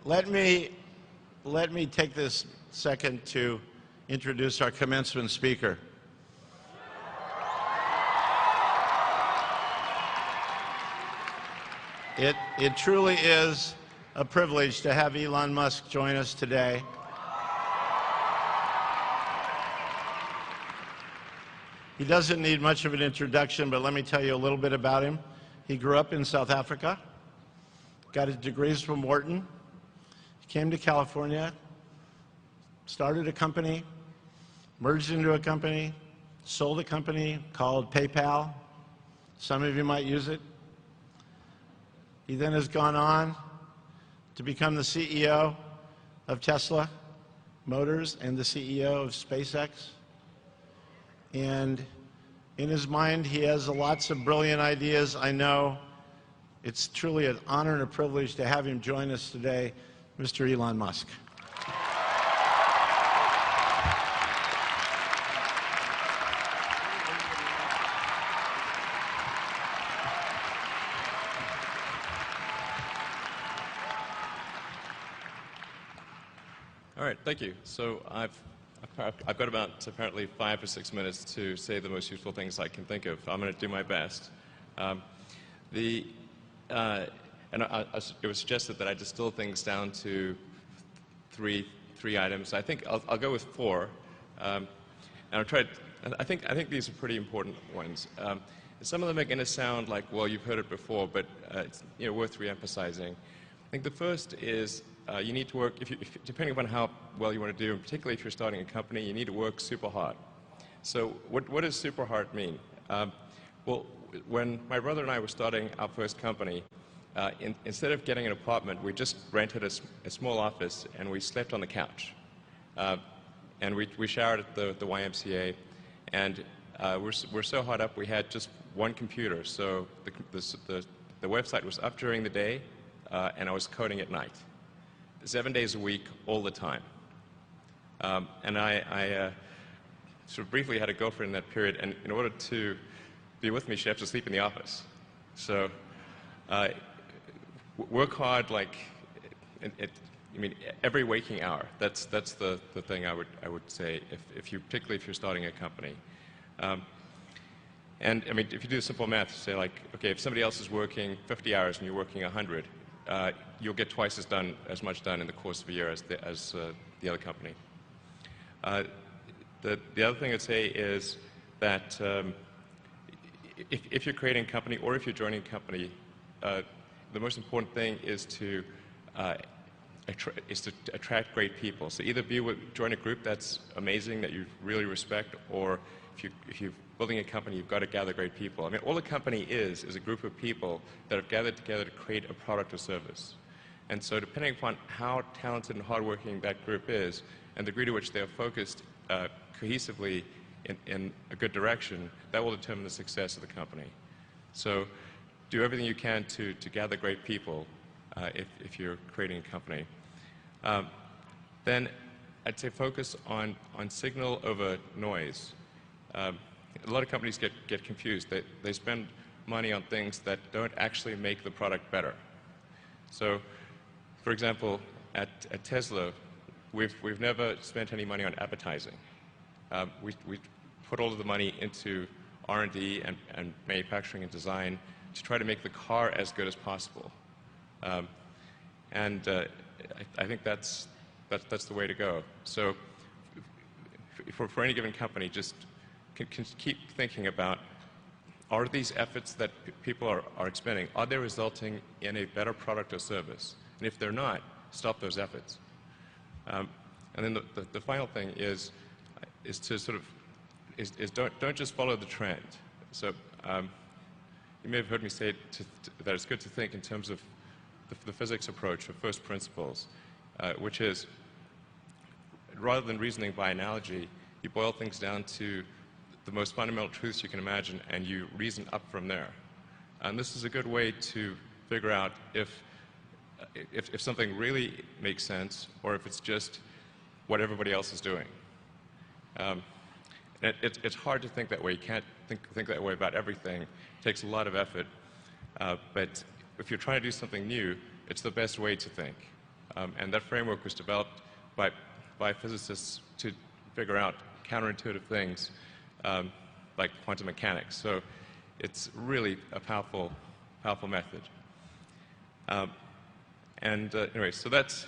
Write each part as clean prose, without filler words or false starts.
let me take this second to introduce our commencement speaker. It truly is a privilege to have Elon Musk join us today. He doesn't need much of an introduction, but let me tell you a little bit about him. He grew up in South Africa, got his degrees from Wharton, he came to California, started a company, merged into a company, sold a company called PayPal. Some of you might use it. He then has gone on to become the CEO of Tesla Motors and the CEO of SpaceX. And in his mind, he has lots of brilliant ideas. I know it's truly an honor and a privilege to have him join us today, Mr. Elon Musk. All right, thank you. So I've got about apparently 5 or 6 minutes to say the most useful things I can think of. I'm going to do my best. It was suggested that I distill things down to three items. I think I'll go with 4, and I'll try. I think these are pretty important ones. Some of them are going to sound like, well, you've heard it before, but it's worth re-emphasizing. I think the first is you need to work, depending upon how well you want to do, and particularly if you're starting a company, you need to work super hard. So what does super hard mean? Well, when my brother and I were starting our first company, instead of getting an apartment, we just rented a small office and we slept on the couch. And we showered at the YMCA, and we're so hot up we had just one computer. So the website was up during the day, and I was coding at night. 7 days a week, all the time. And I sort of briefly had a girlfriend in that period, and in order to be with me, she'd have to sleep in the office. So work hard, like, every waking hour. That's the thing I would say, particularly if you're starting a company. And if you do simple math, say like, okay, if somebody else is working 50 hours and you're working 100, you'll get twice as much done in the course of a year as the other company. The other thing I'd say is that if you're creating a company or if you're joining a company, the most important thing is to attract great people. So either join a group that's amazing, that you really respect, or if you're building a company, you've got to gather great people. All a company is a group of people that have gathered together to create a product or service. And so depending upon how talented and hardworking that group is, and the degree to which they are focused cohesively in a good direction, that will determine the success of the company. So do everything you can to gather great people if you're creating a company. Then I'd say focus on signal over noise. A lot of companies get confused. They spend money on things that don't actually make the product better. So, for example, at Tesla, we've never spent any money on advertising. We put all of the money into R&D and manufacturing and design to try to make the car as good as possible. I think that's the way to go. So, for any given company, just can keep thinking about, are these efforts that people are expending, are they resulting in a better product or service? And if they're not, stop those efforts. And then the final thing is to sort of, don't just follow the trend. So you may have heard me say that it's good to think in terms of the physics approach of first principles, which is, rather than reasoning by analogy, you boil things down to the most fundamental truths you can imagine, and you reason up from there. And this is a good way to figure out if something really makes sense, or if it's just what everybody else is doing. It's hard to think that way. You can't think that way about everything. It takes a lot of effort. But if you're trying to do something new, it's the best way to think. And that framework was developed by physicists to figure out counterintuitive things like quantum mechanics. So it's really a powerful method. Anyway, so that's,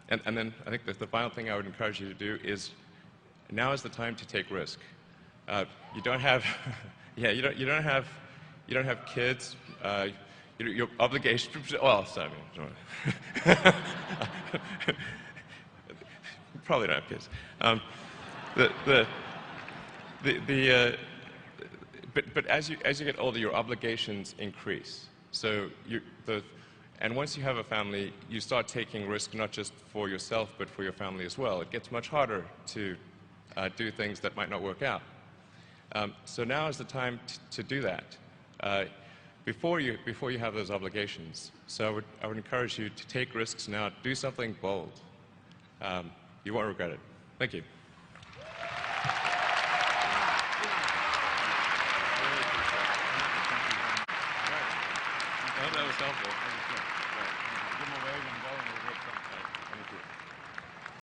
and then I think that the final thing I would encourage you to do is, now is the time to take risk. You don't have, yeah, you don't have kids. Your obligation. Well, sorry, probably don't have kids. But as you get older, your obligations increase. So and once you have a family, you start taking risk not just for yourself, but for your family as well. It gets much harder to do things that might not work out. So now is the time to do that before you have those obligations. So I would encourage you to take risks now. Do something bold. You won't regret it. Thank you. I hope that was helpful.